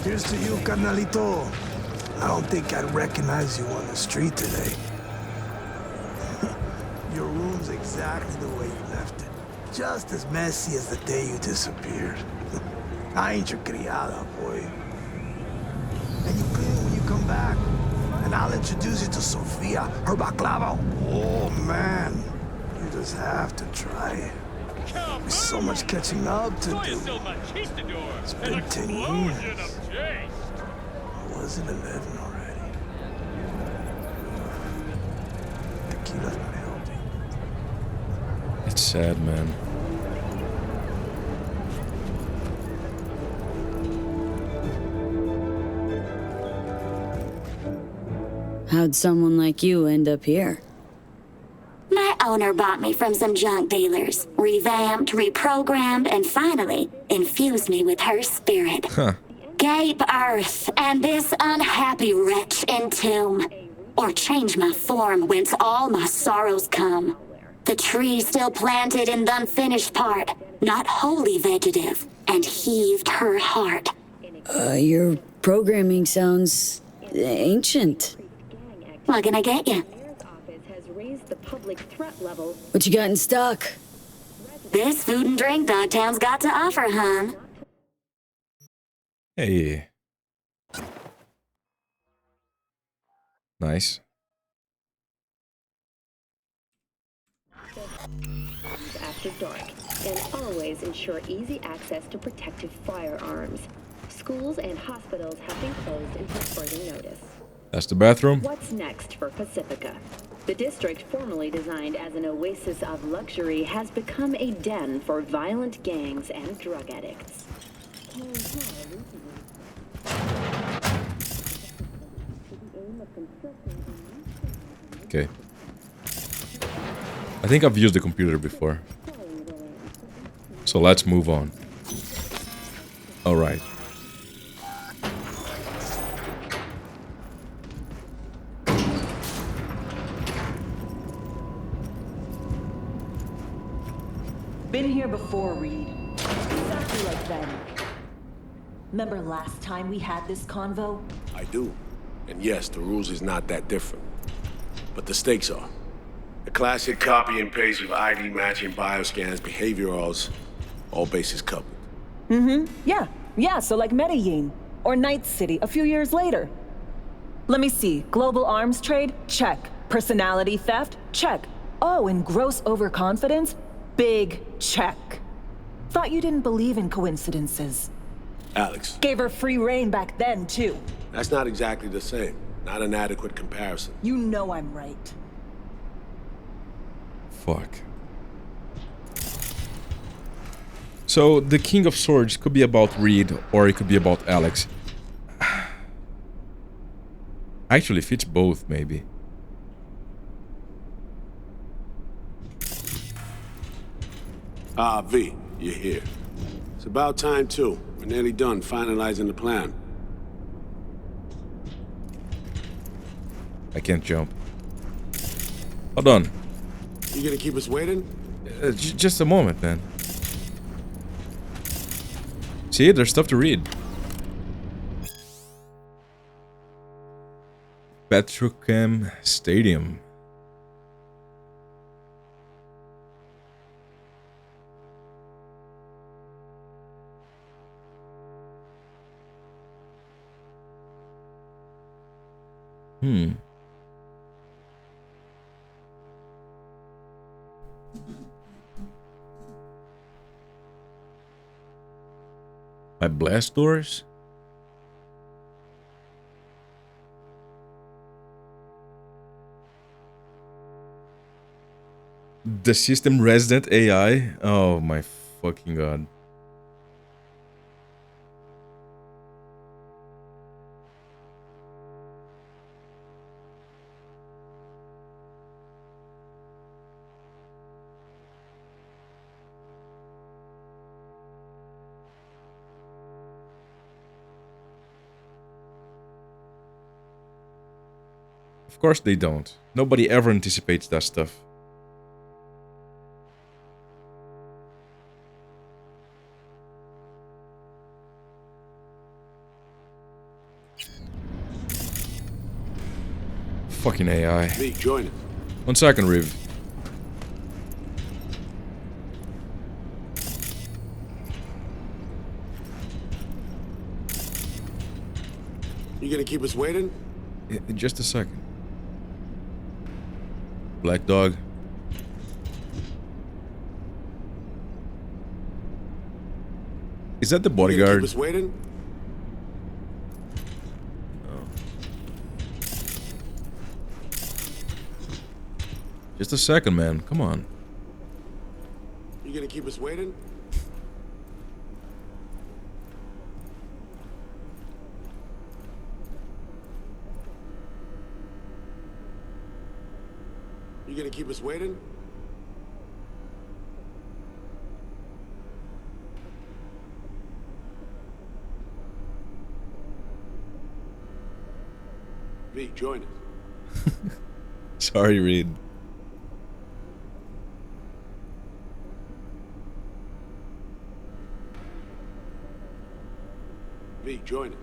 Here's to you, carnalito. I don't think I'd recognize you on the street today. Your room's exactly the way you left it. Just as messy as the day you disappeared. I ain't your criada, boy. And you clean it when you come back. And I'll introduce you to Sofia, her baklava. Oh, man. You just have to try it. There's so much catching up to do. It's been 10 years. Or was it 11 already? Tequila's not helping. It's sad, man. How'd someone like you end up here? My owner bought me from some junk dealers, revamped, reprogrammed, and finally infused me with her spirit. Huh. Gape earth and this unhappy wretch entomb, or change my form whence all my sorrows come. The tree still planted in the unfinished part, not wholly vegetative, and heaved her heart. Your programming sounds ancient. What can I get you? What you got in stock? This food and drink Dogtown's got to offer, hon. Hey. Nice. After dark, and always ensure easy access to protective firearms. Schools and hospitals have been closed until further notice. That's the bathroom. What's next for Pacifica? The district, formerly designed as an oasis of luxury, has become a den for violent gangs and drug addicts. Okay. I think I've used the computer before. So let's move on. Alright. Been here before, Reed. Exactly like then. Remember last time we had this convo? I do. And yes, the rules is not that different. But the stakes are. The classic copy and paste of ID matching, bioscans, behaviorals, all bases covered. Yeah, so like Medellin. Or Night City a few years later. Let me see. Global arms trade? Check. Personality theft? Check. Oh, and gross overconfidence? Big check. Thought you didn't believe in coincidences. Alex. Gave her free reign back then, too. That's not exactly the same. Not an adequate comparison. You know I'm right. Fuck. So, the King of Swords could be about Reed, or it could be about Alex. Actually, fits both, maybe. Ah, V, you're here. It's about time, too. We're nearly done finalizing the plan. I can't jump. Hold on. You gonna keep us waiting? Just a moment, man. See, there's stuff to read. Petrochem Stadium. By blast doors? The system resident AI? Oh my fucking god. Of course they don't. Nobody ever anticipates that stuff. Fucking AI. V, join us. 1 second, Riv. You gonna keep us waiting? Just a second. Black dog. Is that the You gonna bodyguard? keep us waiting? Just a second, man. Come on. You gonna keep us waiting? You gonna keep us waiting? V, join us. Sorry, Reed. V, join us.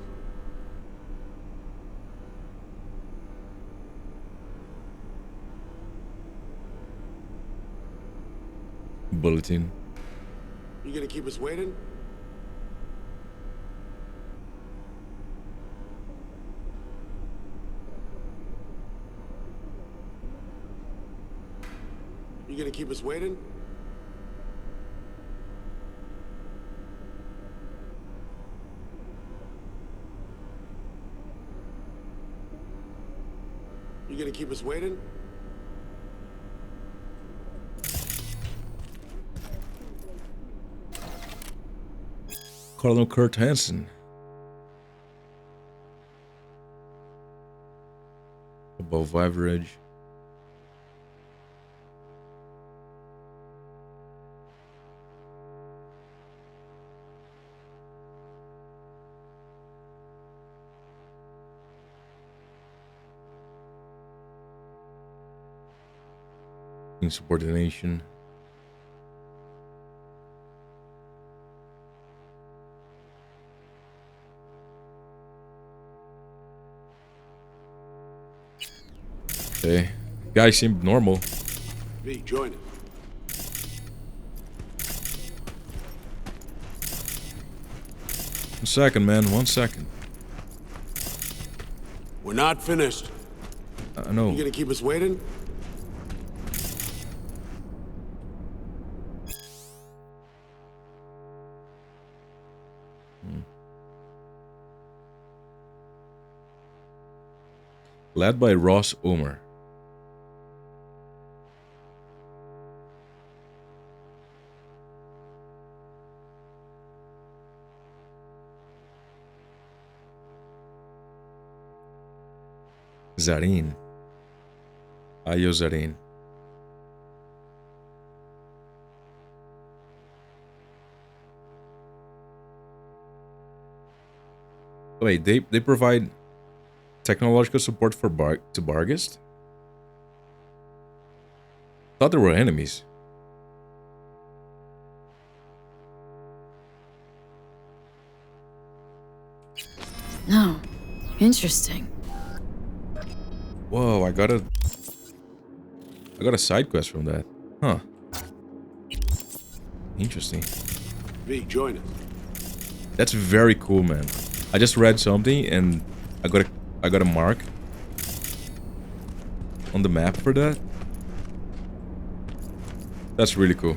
Bulletin. You gonna keep us waiting? You gonna keep us waiting? You gonna keep us waiting? Colonel Kurt Hansen. Above average. Insubordination. Okay. Guy seemed normal. V, join us. 1 second, man. 1 second. We're not finished. I know. You gonna keep us waiting? Led by Ross Omer. Zarin. Ayo Zarin. Wait, they provide technological support for to Barghest? Thought there were enemies. No. Interesting. Whoa, I got a side quest from that. Huh. Interesting. V, join us. That's very cool, man. I just read something and I got a mark on the map for that. That's really cool.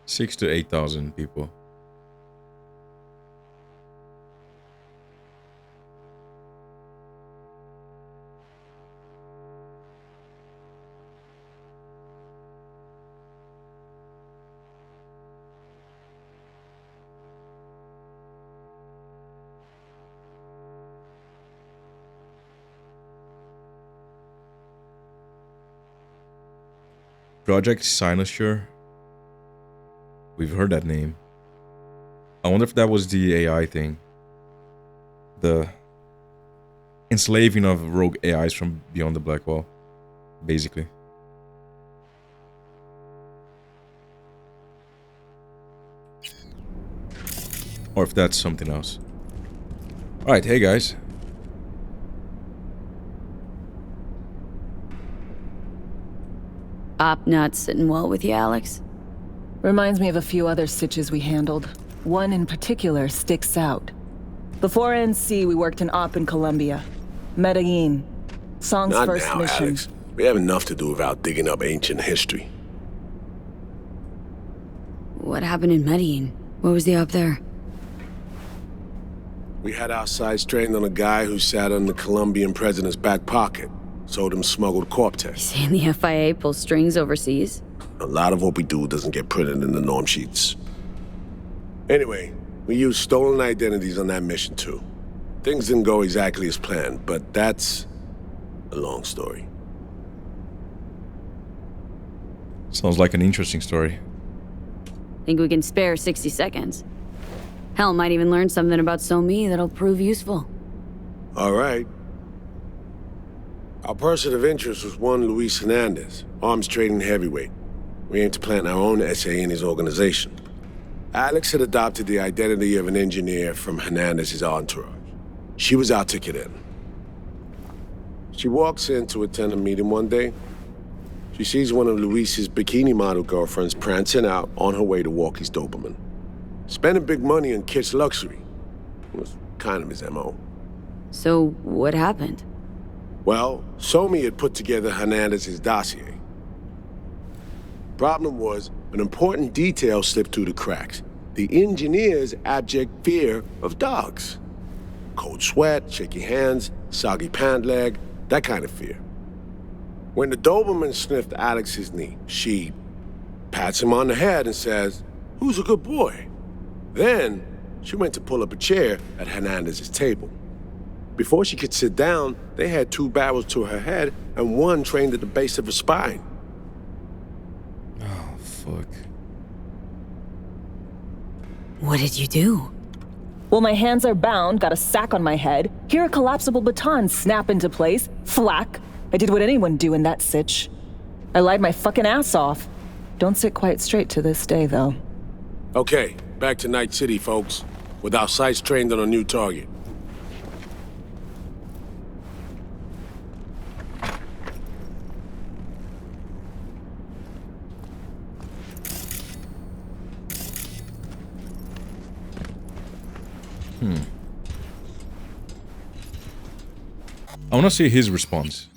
6 to 8,000 people. Project Cynosure. We've heard that name. I wonder if that was the AI thing. The enslaving of rogue AIs from beyond the black wall, basically. Or if that's something else. Alright, hey guys. Op not sitting well with you, Alex? Reminds me of a few other stitches we handled. One in particular sticks out. Before NC, we worked in Op in Colombia. Medellin. Song's Not first now, mission. Alex. We have enough to do without digging up ancient history. What happened in Medellin? What was the op there? We had our sights trained on a guy who sat on the Colombian president's back pocket. Sold him smuggled corp tests. Saying the FIA pulls strings overseas? A lot of what we do doesn't get printed in the norm sheets. Anyway, we used stolen identities on that mission too. Things didn't go exactly as planned, but that's a long story. Sounds like an interesting story. Think we can spare 60 seconds? Hell, might even learn something about So-Me that'll prove useful. All right. Our person of interest was one Luis Hernandez, arms trading heavyweight. We aim to plant our own SA in his organization. Alex had adopted the identity of an engineer from Hernandez's entourage. She was our ticket in. She walks in to attend a meeting one day. She sees one of Luis's bikini model girlfriends prancing out on her way to walk his Doberman. Spending big money on kitsch luxury was kind of his MO. So, what happened? Well, So-Me had put together Hernandez's dossier. Problem was, an important detail slipped through the cracks. The engineer's abject fear of dogs. Cold sweat, shaky hands, soggy pant leg, that kind of fear. When the Doberman sniffed Alex's knee, she pats him on the head and says, "Who's a good boy?" Then, she went to pull up a chair at Hernandez's table. Before she could sit down, they had 2 barrels to her head and one trained at the base of her spine. Oh, fuck. What did you do? Well, my hands are bound, got a sack on my head. Hear a collapsible baton snap into place. Thwack. I did what anyone do in that sitch. I lied my fucking ass off. Don't sit quite straight to this day, though. Okay, back to Night City, folks. With our sights trained on a new target. I want to see his response.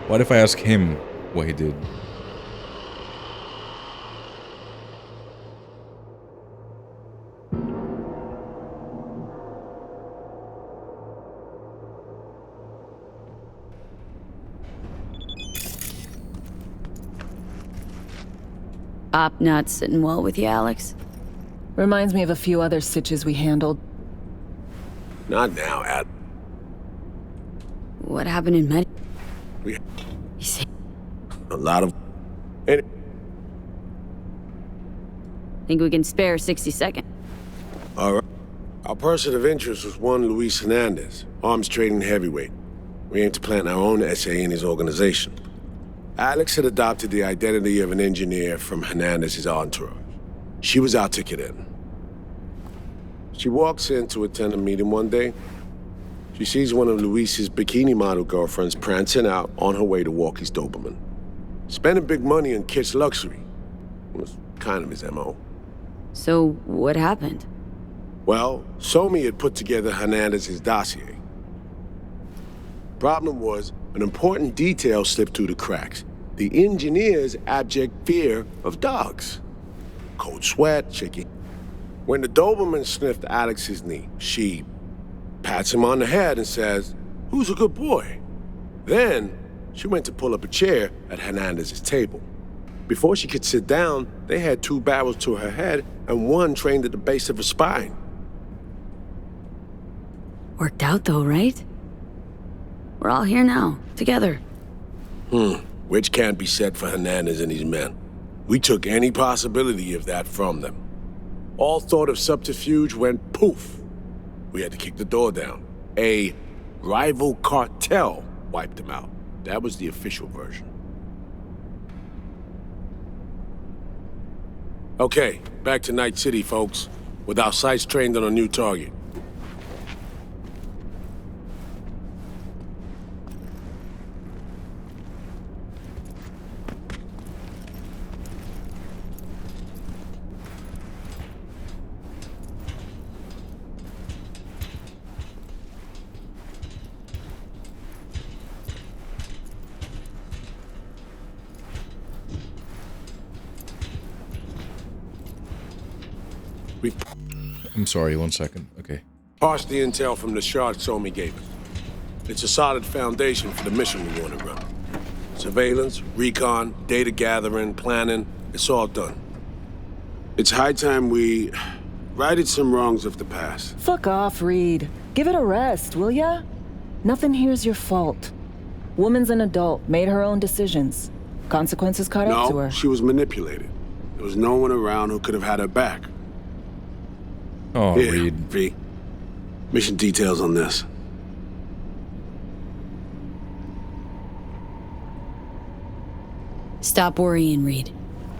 What if I ask him what he did? Op not sitting well with you, Alex? Reminds me of a few other sitches we handled. Not now, Ad. What happened in Med? We You say a lot of... Any- think we can spare 60 seconds? All right. Our person of interest was one Luis Hernandez, arms trading heavyweight. We aim to plant our own SA in his organization. Alex had adopted the identity of an engineer from Hernandez's entourage. She was our ticket in. She walks in to attend a meeting one day. She sees one of Luis's bikini model girlfriends prancing out on her way to walk his Doberman. Spending big money on kitsch luxury was kind of his MO. So, what happened? Well, So-Me had put together Hernandez's dossier. Problem was, an important detail slipped through the cracks. The engineer's abject fear of dogs. Cold sweat, shaky. When the Doberman sniffed Alex's knee, she pats him on the head and says, "Who's a good boy?" Then, she went to pull up a chair at Hernandez's table. Before she could sit down, they had 2 barrels to her head and 1 trained at the base of her spine. Worked out though, right? We're all here now, together. Which can't be said for Hernandez and his men. We took any possibility of that from them. All thought of subterfuge went poof. We had to kick the door down. A rival cartel wiped them out. That was the official version. Okay, back to Night City, folks. With our sights trained on a new target. I'm sorry, 1 second. Okay. Parsed the intel from the shard Somi gave us. It's a solid foundation for the mission we want to run. Surveillance, recon, data gathering, planning, it's all done. It's high time we righted some wrongs of the past. Fuck off, Reed. Give it a rest, will ya? Nothing here's your fault. Woman's an adult, made her own decisions. Consequences caught up to No, her. she was manipulated. There was no one around who could have had her back. Oh, Here, Reed. V. Mission details on this. Stop worrying, Reed.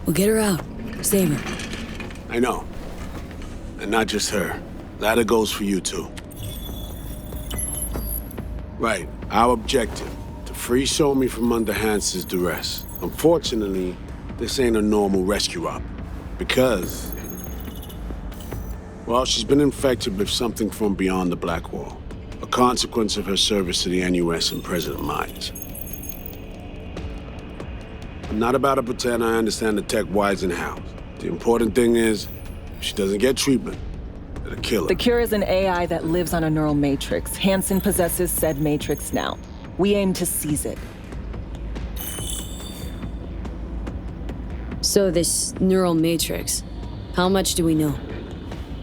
We'll get her out. Save her. I know. And not just her. Ladder goes for you, too. Right. Our objective. To free Somi from under Hansen's duress. Unfortunately, this ain't a normal rescue op. Because... well, she's been infected with something from beyond the Black Wall. A consequence of her service to the NUS and President Mines. I'm not about to pretend I understand the tech whys and hows. The important thing is, if she doesn't get treatment, it'll kill her. The cure is an AI that lives on a neural matrix. Hansen possesses said matrix now. We aim to seize it. So this neural matrix, how much do we know?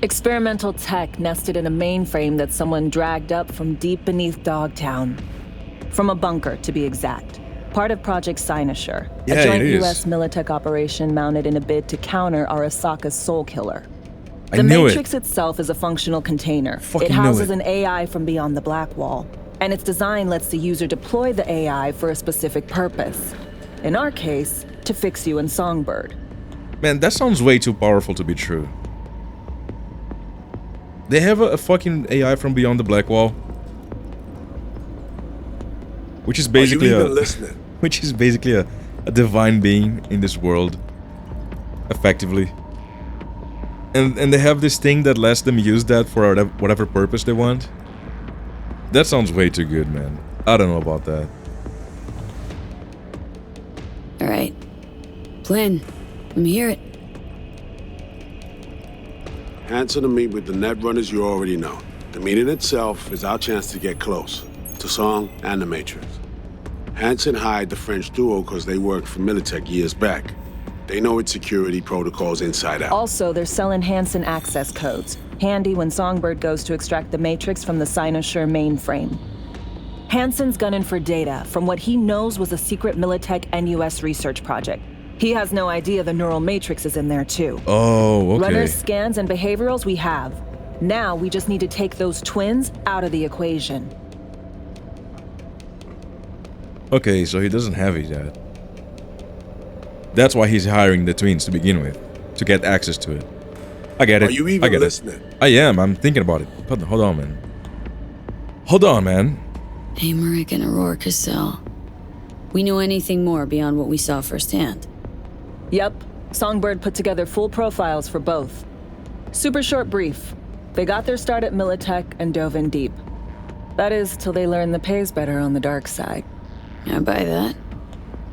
Experimental tech nested in a mainframe that someone dragged up from deep beneath Dogtown. From a bunker, to be exact. Part of Project Cynosure, Yeah, a joint it is. US Militech operation mounted in a bid to counter Arasaka's soul killer. I The knew Matrix it. itself is a functional container. Fucking It knew houses it. an AI from beyond the Black Wall, and its design lets the user deploy the AI for a specific purpose. In our case, to fix you in Songbird. Man, that sounds way too powerful to be true. They have a fucking AI from beyond the Black Wall. Which is basically Are you even listening? which is basically a divine being in this world. Effectively. And they have this thing that lets them use that for whatever purpose they want. That sounds way too good, man. I don't know about that. All right. Plan. Let me hear it. Answer to meet with the net runners you already know. The meeting itself is our chance to get close. To Song and the Matrix. Hansen hired the French duo because they worked for Militech years back. They know its security protocols inside out. Also, they're selling Hansen access codes. Handy when Songbird goes to extract the Matrix from the Cynosure mainframe. Hansen's gunning for data from what he knows was a secret Militech NUS research project. He has no idea the neural matrix is in there too. Oh, okay. Runners, scans, and behaviorals we have. Now we just need to take those twins out of the equation. Okay, so he doesn't have it yet. That's why he's hiring the twins to begin with, to get access to it. I get it. Are you I even get listening? it. I am. I'm thinking about it. Hold on, man. Hold on, man. Amaric and Aurora Cassell. We know anything more beyond what we saw firsthand? Yep, Songbird put together full profiles for both. Super short brief. They got their start at Militech and dove in deep. That is, till they learn the pay's better on the dark side. I buy that.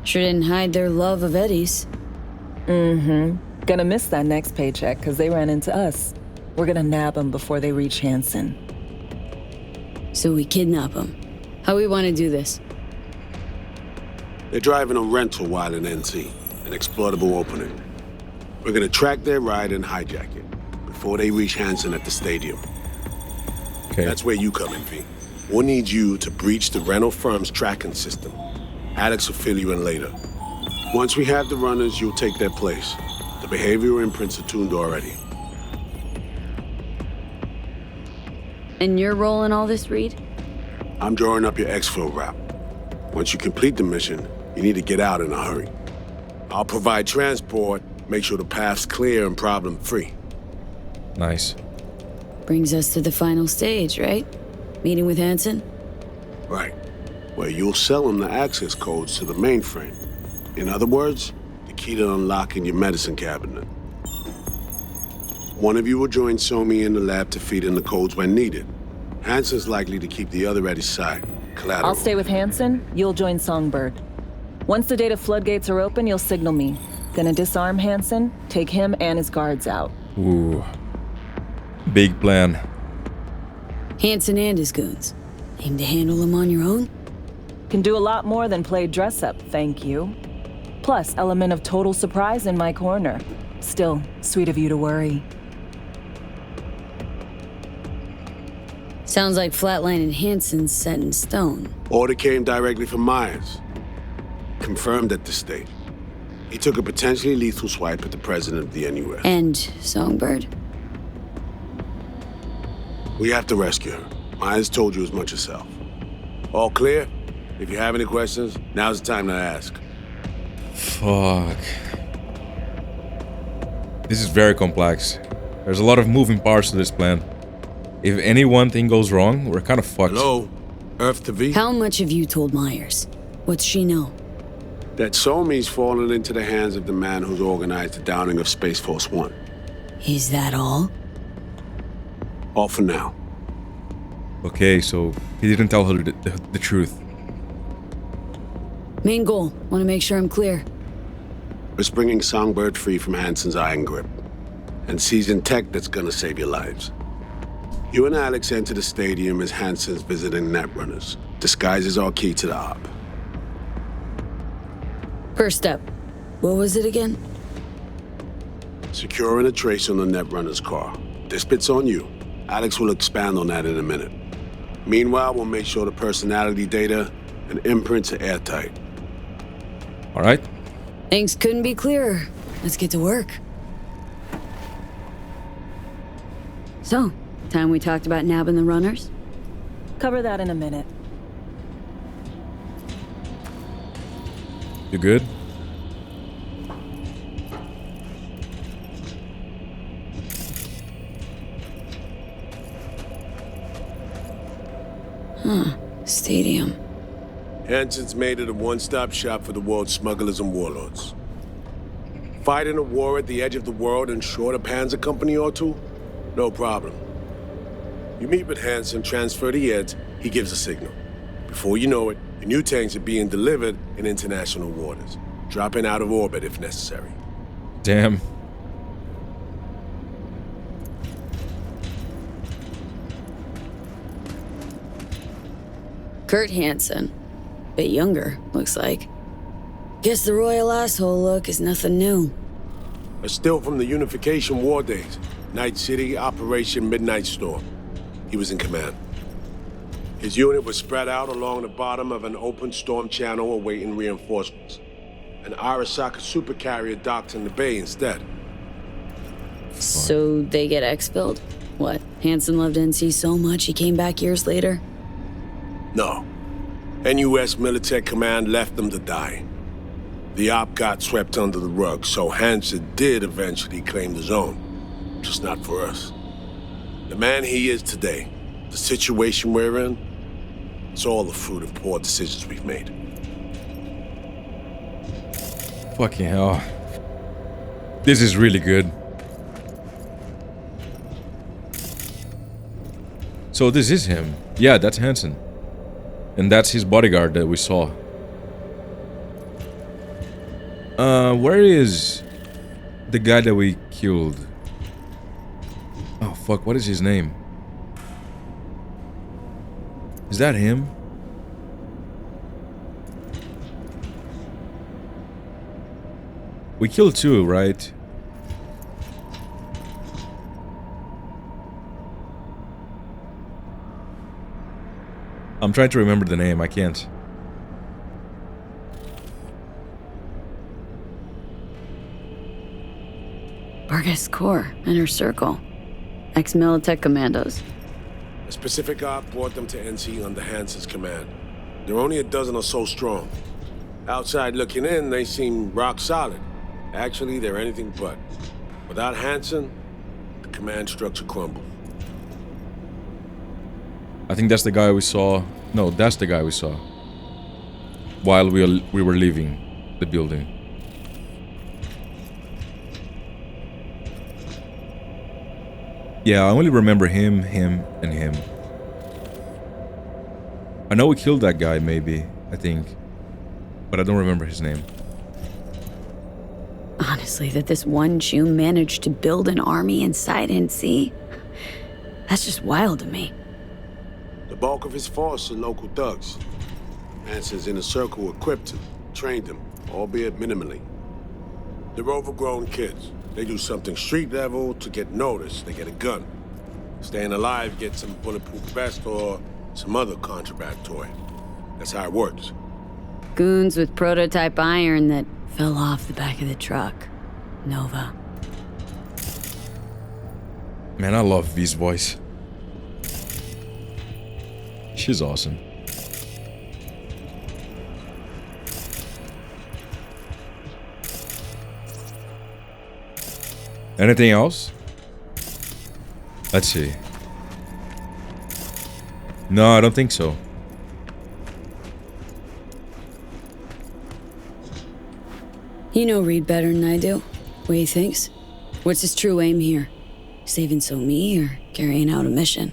Sure didn't hide their love of Eddie's. Gonna miss that next paycheck, because they ran into us. We're gonna nab them before they reach Hanson. So we kidnap them. How we want to do this? They're driving a rental while in NC, an exploitable opening. We're gonna track their ride and hijack it before they reach Hanson at the stadium. Okay. That's where you come in, V. We'll need you to breach the rental firm's tracking system. Alex will fill you in later. Once we have the runners, you'll take their place. The behavioral imprints are tuned already. And your role in all this, Reed? I'm drawing up your exfil route. Once you complete the mission, you need to get out in a hurry. I'll provide transport, make sure the path's clear and problem-free. Nice. Brings us to the final stage, right? Meeting with Hanson? Right. Where you'll sell them the access codes to the mainframe. In other words, the key to unlocking your medicine cabinet. One of you will join Somi in the lab to feed in the codes when needed. Hanson's likely to keep the other at his side. Collateral. I'll stay with Hanson, you'll join Songbird. Once the data floodgates are open, you'll signal me. Gonna disarm Hanson, take him and his guards out. Ooh. Big plan. Hanson and his goons. Aim to handle them on your own? Can do a lot more than play dress-up, thank you. Plus, element of total surprise in my corner. Still, sweet of you to worry. Sounds like Flatline and Hanson's set in stone. Order came directly from Myers. Confirmed at this stage. He took a potentially lethal swipe at the president of the NUS. And Songbird? We have to rescue her. Myers told you as much herself. All clear? If you have any questions, now's the time to ask. Fuck. This is very complex. There's a lot of moving parts to this plan. If any one thing goes wrong, we're kind of fucked. Hello? Earth to V? How much have you told Myers? What's she know? That Somi's fallen into the hands of the man who's organized the downing of Space Force One. Is that all? All for now. Okay, so he didn't tell her the truth. Main goal. Want to make sure I'm clear. We're bringing Songbird free from Hanson's iron grip. And seizing tech that's gonna save your lives. You and Alex enter the stadium as Hanson's visiting netrunners. Disguise is our key to the op. First step. What was it again? Securing a trace on the netrunner's car. This bit's on you. Alex will expand on that in a minute. Meanwhile, we'll make sure the personality data and imprints are airtight. Alright? Things couldn't be clearer. Let's get to work. So, time we talked about nabbing the runners? Cover that in a minute. You good? Stadium. Hanson's made it a one-stop shop for the world's smugglers and warlords. Fighting a war at the edge of the world and short a panzer company or two? No problem. You meet with Hanson, transfer the heads, he gives a signal. Before you know it, the new tanks are being delivered in international waters, dropping out of orbit if necessary. Damn. Kurt Hanson. Bit younger, looks like. Guess the royal asshole look is nothing new. A still from the Unification War days. Night City, Operation Midnight Storm. He was in command. His unit was spread out along the bottom of an open storm channel awaiting reinforcements. An Arasaka supercarrier docked in the bay instead. So they get expelled? What, Hanson loved NC so much he came back years later? No. NUS Militech Command left them to die. The op got swept under the rug, so Hanson did eventually claim the zone. Just not for us. The man he is today, the situation we're in, it's all the fruit of poor decisions we've made. Fucking hell. This is really good. So this is him. Yeah, that's Hansen. And that's his bodyguard that we saw. Where is the guy that we killed? Oh, fuck, what is his name? Is that him? We killed two, right? I'm trying to remember the name, I can't. Vargas Corps, Inner Circle. Ex-Militech Commandos. A specific op brought them to NC under Hansen's command. They're only a dozen or so strong. Outside looking in, they seem rock solid. Actually, they're anything but. Without Hansen, the command structure crumbled. I think that's the guy we saw. No, that's the guy we saw. While we were leaving the building. Yeah, I only remember him, and him. I know we killed that guy, maybe, I think. But I don't remember his name. Honestly, that this one Jew managed to build an army inside NC, that's just wild to me. The bulk of his force are local thugs. Hansen's inner circle equipped him, trained him, albeit minimally. They're overgrown kids. They do something street level to get noticed. They get a gun. Staying alive gets some bulletproof vest or some other contraband toy. That's how it works. Goons with prototype iron that fell off the back of the truck. Nova. Man, I love V's voice. She's awesome. Anything else? Let's see. No, I don't think so. You know Reed better than I do. What he thinks? What's his true aim here? Saving So-Mi or carrying out a mission?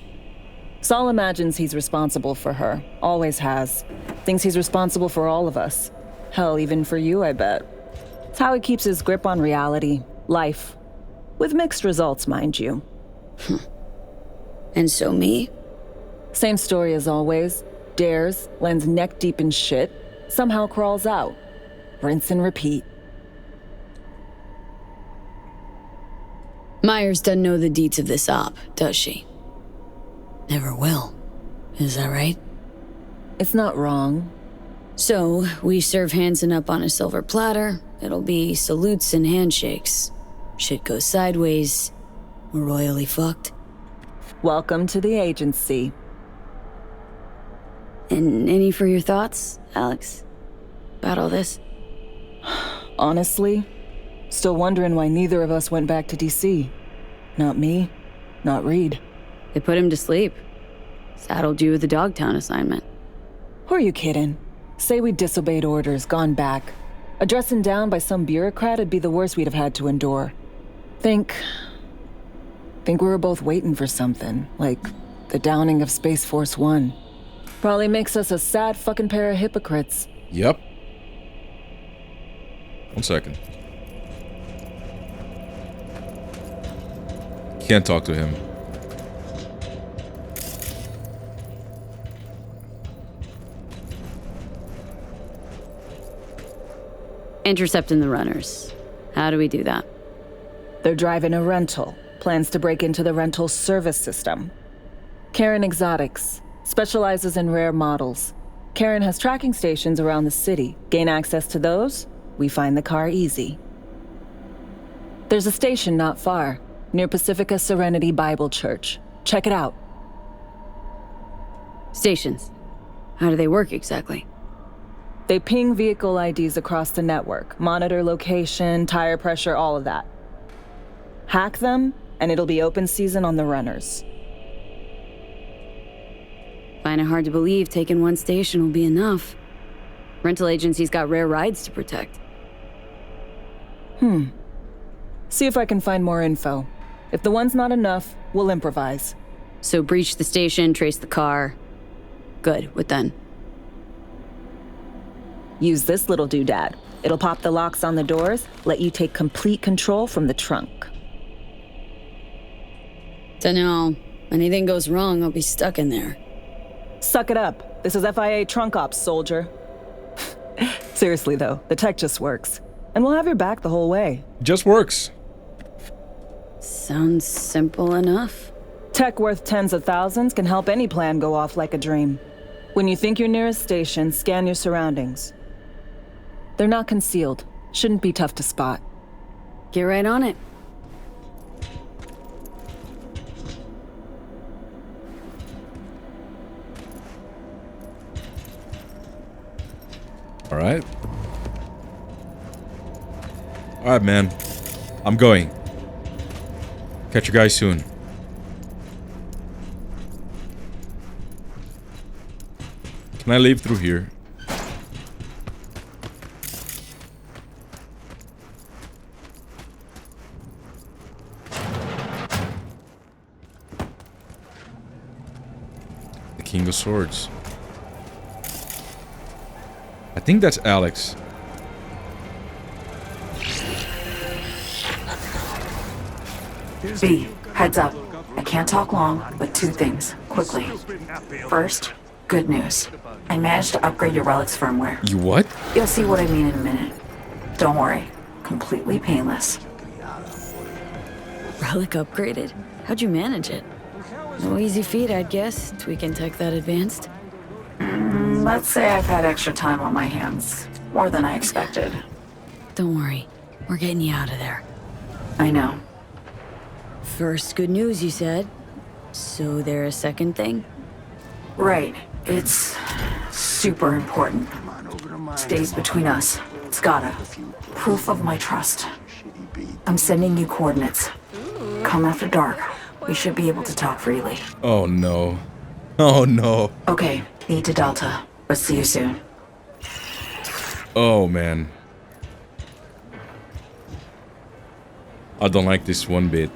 Saul imagines he's responsible for her. Always has. Thinks he's responsible for all of us. Hell, even for you, I bet. It's how he keeps his grip on reality. Life. With mixed results, mind you. And So-Mi? Same story as always. Dares, lands neck deep in shit, somehow crawls out. Rinse and repeat. Myers doesn't know the deets of this op, does she? Never will. Is that right? It's not wrong. So, we serve Hansen up on a silver platter. It'll be salutes and handshakes. Shit goes sideways. We're royally fucked. Welcome to the agency. And any for your thoughts, Alex? About all this? Honestly, still wondering why neither of us went back to DC. Not me, not Reed. They put him to sleep. Saddled you with the Dogtown assignment. Who are you kidding? Say we disobeyed orders, gone back. A dressing down by some bureaucrat would be the worst we'd have had to endure. Think we were both waiting for something, like the downing of Space Force One. Probably makes us a sad fucking pair of hypocrites. Yep. 1 second. Can't talk to him. Intercepting the runners. How do we do that? They're driving a rental. Plans to break into the rental service system. Karen Exotics. Specializes in rare models. Karen has tracking stations around the city. Gain access to those, we find the car easy. There's a station not far, near Pacifica Serenity Bible Church. Check it out. Stations. How do they work exactly? They ping vehicle IDs across the network, monitor location, tire pressure, all of that. Hack them, and it'll be open season on the runners. Find it hard to believe taking one station will be enough. Rental agencies got rare rides to protect. See if I can find more info. If the one's not enough, we'll improvise. So breach the station, trace the car, Good, what then? Use this little doodad. It'll pop the locks on the doors, let you take complete control from the trunk. Dunno. Anything goes wrong, I'll be stuck in there. Suck it up. This is FIA trunk ops, soldier. Seriously, though, the tech just works. And we'll have your back the whole way. Just works. Sounds simple enough. Tech worth tens of thousands can help any plan go off like a dream. When you think you're near a station, scan your surroundings. They're not concealed. Shouldn't be tough to spot. Get right on it. All right. All right, man. I'm going. Catch you guys soon. Can I leave through here? The King of Swords. I think that's Alex. B, heads up. I can't talk long, but two things, quickly. First, good news. I managed to upgrade your relic's firmware. You what? You'll see what I mean in a minute. Don't worry, completely painless. Relic upgraded? How'd you manage it? No easy feat, I'd guess, tweaking tech that advanced. Let's say I've had extra time on my hands. More than I expected. Don't worry, we're getting you out of there. I know. First, good news, you said. So there a second thing? Right. It's super important. Stays between us. It's gotta. Proof of my trust. I'm sending you coordinates. Come after dark. We should be able to talk freely. Oh no. Oh no. Okay, E to Delta. But see you soon. Oh man. I don't like this one bit.